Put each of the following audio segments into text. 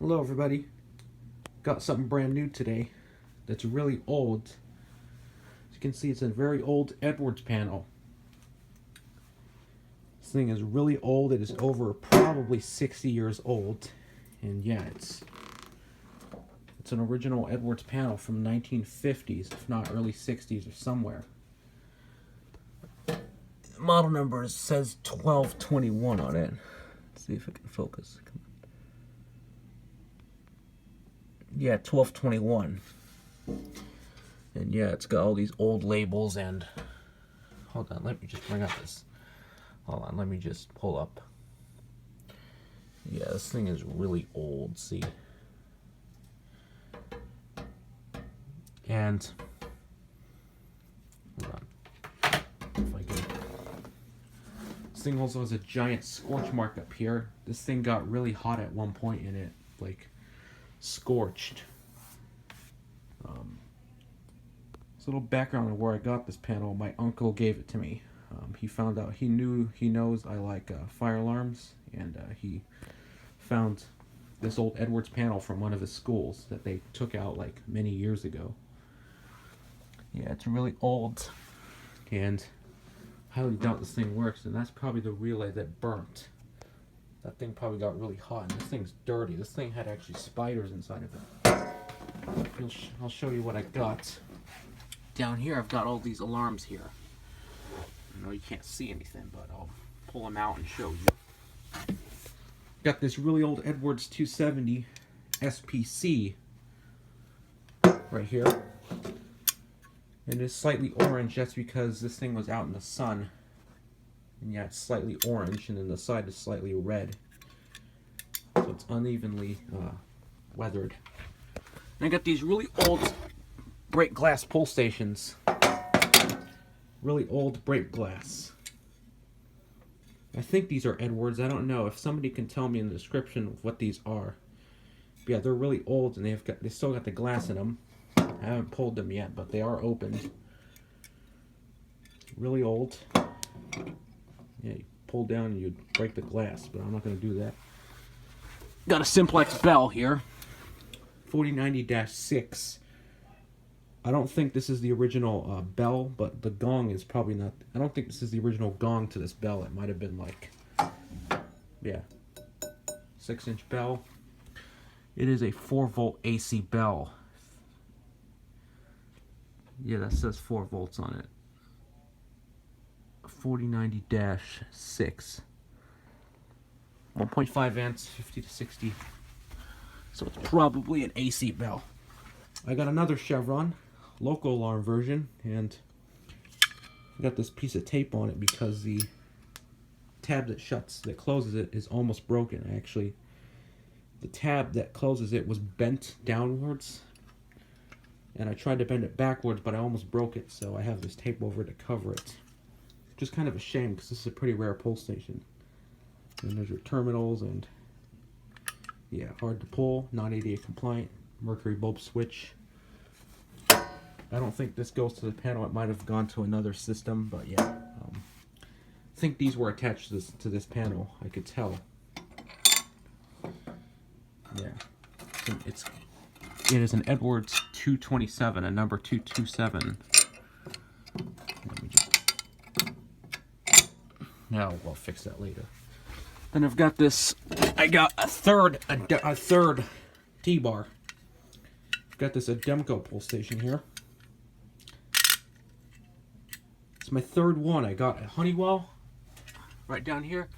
Hello everybody. Got something brand new today that's really old. As you can see, it's a very old Edwards panel. This thing is really old. It is over probably 60 years old. And yeah, it's an original Edwards panel from 1950s, if not early 60s or somewhere. The model number says 1221 on it. Let's see if it can focus. Yeah, 1221. And yeah, it's got all these old labels and... Hold on, let me just bring up this. Hold on, let me just pull up. Yeah, this thing is really old, see? And... Hold on. If I can... This thing also has a giant scorch mark up here. This thing got really hot at one point and it, like, scorched. A little background on where I got this panel. My uncle gave it to me. He found out, he knows I like fire alarms, and he found this old Edwards panel from one of his schools that they took out like many years ago. Yeah, it's really old, and I highly doubt this thing works, and that's probably the relay that burnt. That thing probably got really hot, and this thing's dirty. This thing had actually spiders inside of it. I'll show you what I got. Down here, I've got all these alarms here. I know you can't see anything, but I'll pull them out and show you. Got this really old Edwards 270 SPC right here. And it's slightly orange. That's because this thing was out in the sun. And yeah, it's slightly orange, and then the side is slightly red. So it's unevenly weathered. And I got these really old break glass pull stations. Really old break glass. I think these are Edwards. I don't know. If somebody can tell me in the description of what these are. But yeah, they're really old and they still got the glass in them. I haven't pulled them yet, but they are opened. Really old. Yeah, you pull down and you break the glass, but I'm not going to do that. Got a simplex bell here. 4090-6. I don't think this is the original bell, but the gong is probably not... I don't think this is the original gong to this bell. It might have been like... Yeah. 6-inch bell. It is a 4-volt AC bell. Yeah, that says 4 volts on it. 4090-6. 1.5 amps, 50 to 60. So it's probably an AC bell. I got another Chevron local alarm version, and I got this piece of tape on it because the tab that closes it is almost broken. Actually, the tab that closes it was bent downwards, and I tried to bend it backwards, but I almost broke it, so I have this tape over it to cover it. Just kind of a shame because this is a pretty rare pull station. And there's your terminals, and yeah, hard to pull, not ADA compliant, mercury bulb switch. I don't think this goes to the panel. It might have gone to another system, but yeah. I think these were attached to this panel. I could tell. Yeah. It is an Edwards 227, a number 227. Let me just... Now we'll fix that later. Then I've got this... I got a third T-bar. I've got this Ademco pull station here. It's my third one. I got a Honeywell right down here,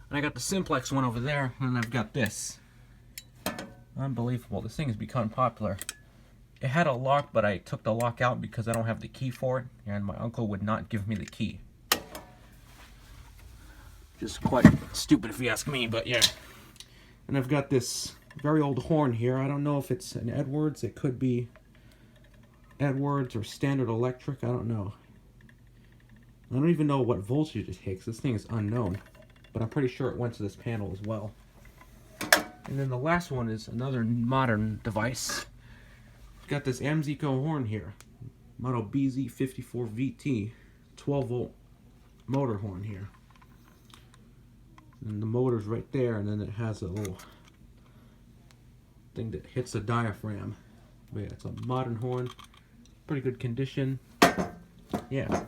and I got the Simplex one over there, and I've got this. Unbelievable. This thing has become popular. It had a lock, but I took the lock out because I don't have the key for it, and my uncle would not give me the key. Just quite stupid if you ask me, but yeah. And I've got this very old horn here. I don't know if it's an Edwards. It could be Edwards or Standard Electric. I don't know. I don't even know what voltage it takes. This thing is unknown. But I'm pretty sure it went to this panel as well. And then the last one is another modern device. Got this Amzeco horn here. Model BZ54VT. 12-volt motor horn here. And the motor's right there, and then it has a little thing that hits the diaphragm. But yeah, it's a modern horn, pretty good condition. Yeah.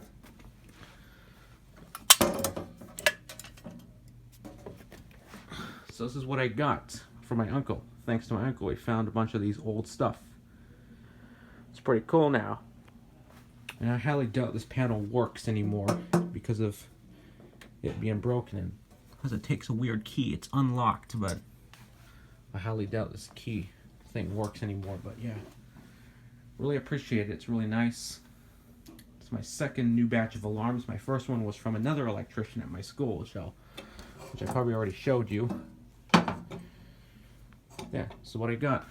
So this is what I got from my uncle. Thanks to my uncle, he found a bunch of these old stuff. It's pretty cool now. And I highly doubt this panel works anymore because of it being broken, and because it takes a weird key. It's unlocked, but I highly doubt this key thing works anymore. But yeah, really appreciate it. It's really nice. It's my second new batch of alarms. My first one was from another electrician at my school, which I probably already showed you. Yeah, so what I got.